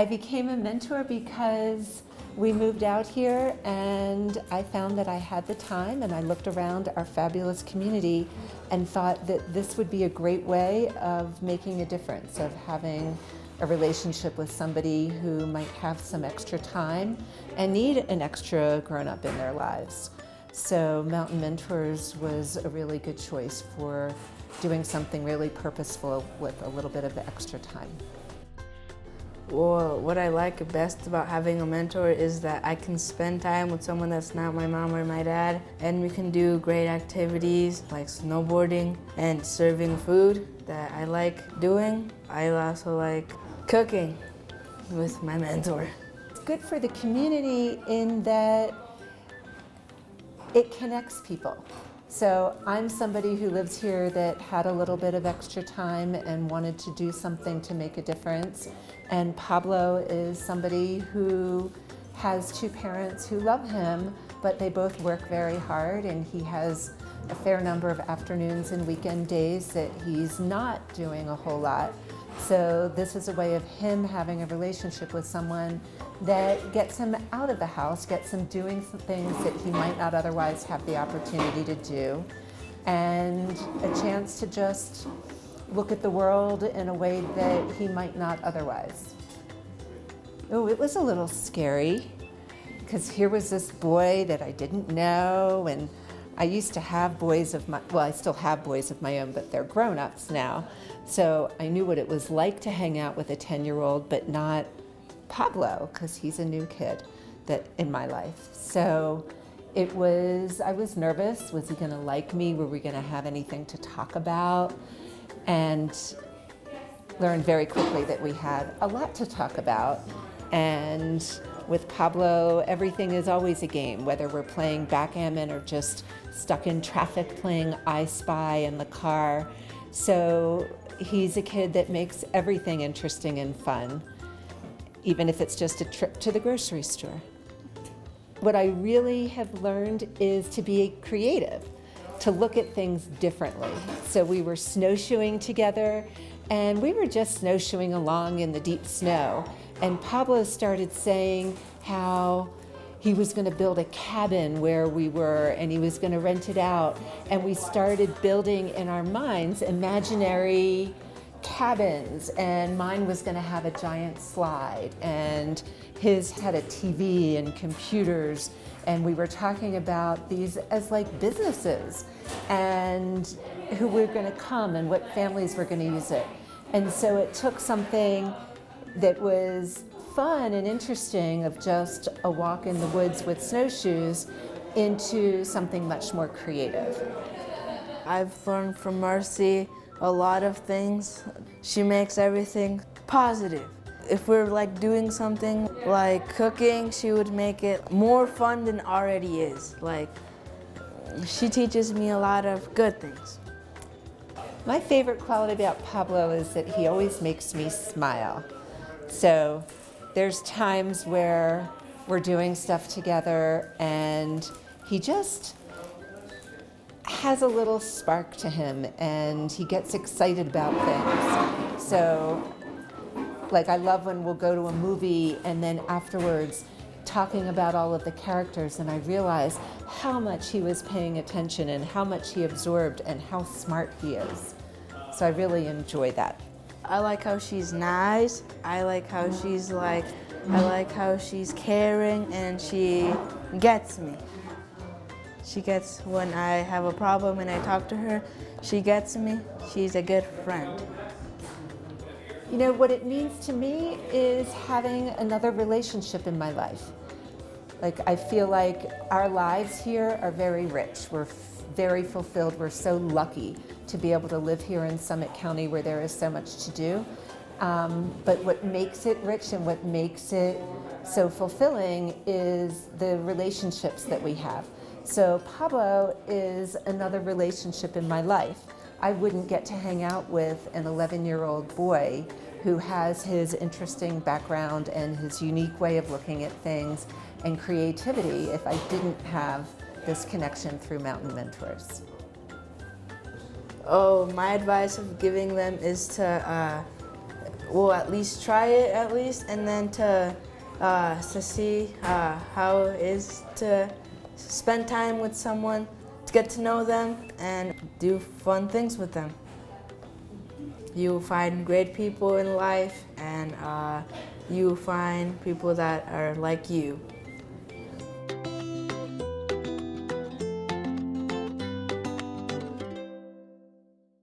I became a mentor because we moved out here and I found that I had the time, and I looked around our fabulous community and thought that this would be a great way of making a difference, of having a relationship with somebody who might have some extra time and need an extra grown-up in their lives. So Mountain Mentors was a really good choice for doing something really purposeful with a little bit of extra time. Well, what I like best about having a mentor is that I can spend time with someone that's not my mom or my dad, and we can do great activities like snowboarding and serving food that I like doing. I also like cooking with my mentor. It's good for the community in that it connects people. So I'm somebody who lives here that had a little bit of extra time and wanted to do something to make a difference. And Pablo is somebody who has two parents who love him, but they both work very hard, and he has a fair number of afternoons and weekend days that he's not doing a whole lot. So this is a way of him having a relationship with someone that gets him out of the house, gets him doing some things that he might not otherwise have the opportunity to do, and a chance to just look at the world in a way that he might not otherwise. Oh, it was a little scary, because here was this boy that I didn't know, and I used to have boys of my, well, I still have boys of my own, but they're grown-ups now. So I knew what it was like to hang out with a 10-year-old, but not Pablo, because he's a new kid that in my life. So I was nervous. Was he gonna like me? Were we gonna have anything to talk about? And learned very quickly that we had a lot to talk about. And with Pablo, everything is always a game, whether we're playing backgammon or just stuck in traffic playing I Spy in the car. So he's a kid that makes everything interesting and fun, even if it's just a trip to the grocery store. What I really have learned is to be creative, to look at things differently. So we were snowshoeing together, and we were just snowshoeing along in the deep snow. And Pablo started saying how he was going to build a cabin where we were, and he was going to rent it out. And we started building in our minds imaginary cabins, and mine was going to have a giant slide, and his had a TV and computers, and we were talking about these as like businesses and who were going to come and what families were going to use it. And so it took something that was fun and interesting of just a walk in the woods with snowshoes into something much more creative. I've learned from Marci a lot of things. She makes everything positive. If we're like doing something like cooking, she would make it more fun than it already is. Like, she teaches me a lot of good things. My favorite quality about Pablo is that he always makes me smile. So there's times where we're doing stuff together and he just has a little spark to him and he gets excited about things. So like I love when we'll go to a movie and then afterwards talking about all of the characters, and I realize how much he was paying attention and how much he absorbed and how smart he is. So I really enjoy that. I like how she's nice. I like how she's caring, and she gets me. She gets when I have a problem and I talk to her, she gets me. She's a good friend. You know, what it means to me is having another relationship in my life. Like, I feel like our lives here are very rich. We're very fulfilled. We're so lucky to be able to live here in Summit County where there is so much to do. But what makes it rich and what makes it so fulfilling is the relationships that we have. So Pablo is another relationship in my life. I wouldn't get to hang out with an 11-year-old boy who has his interesting background and his unique way of looking at things and creativity if I didn't have this connection through Mountain Mentors. Oh, my advice of giving them is to will at least try it and then to see how it is to spend time with someone, to get to know them and do fun things with them. You find great people in life, and you find people that are like you.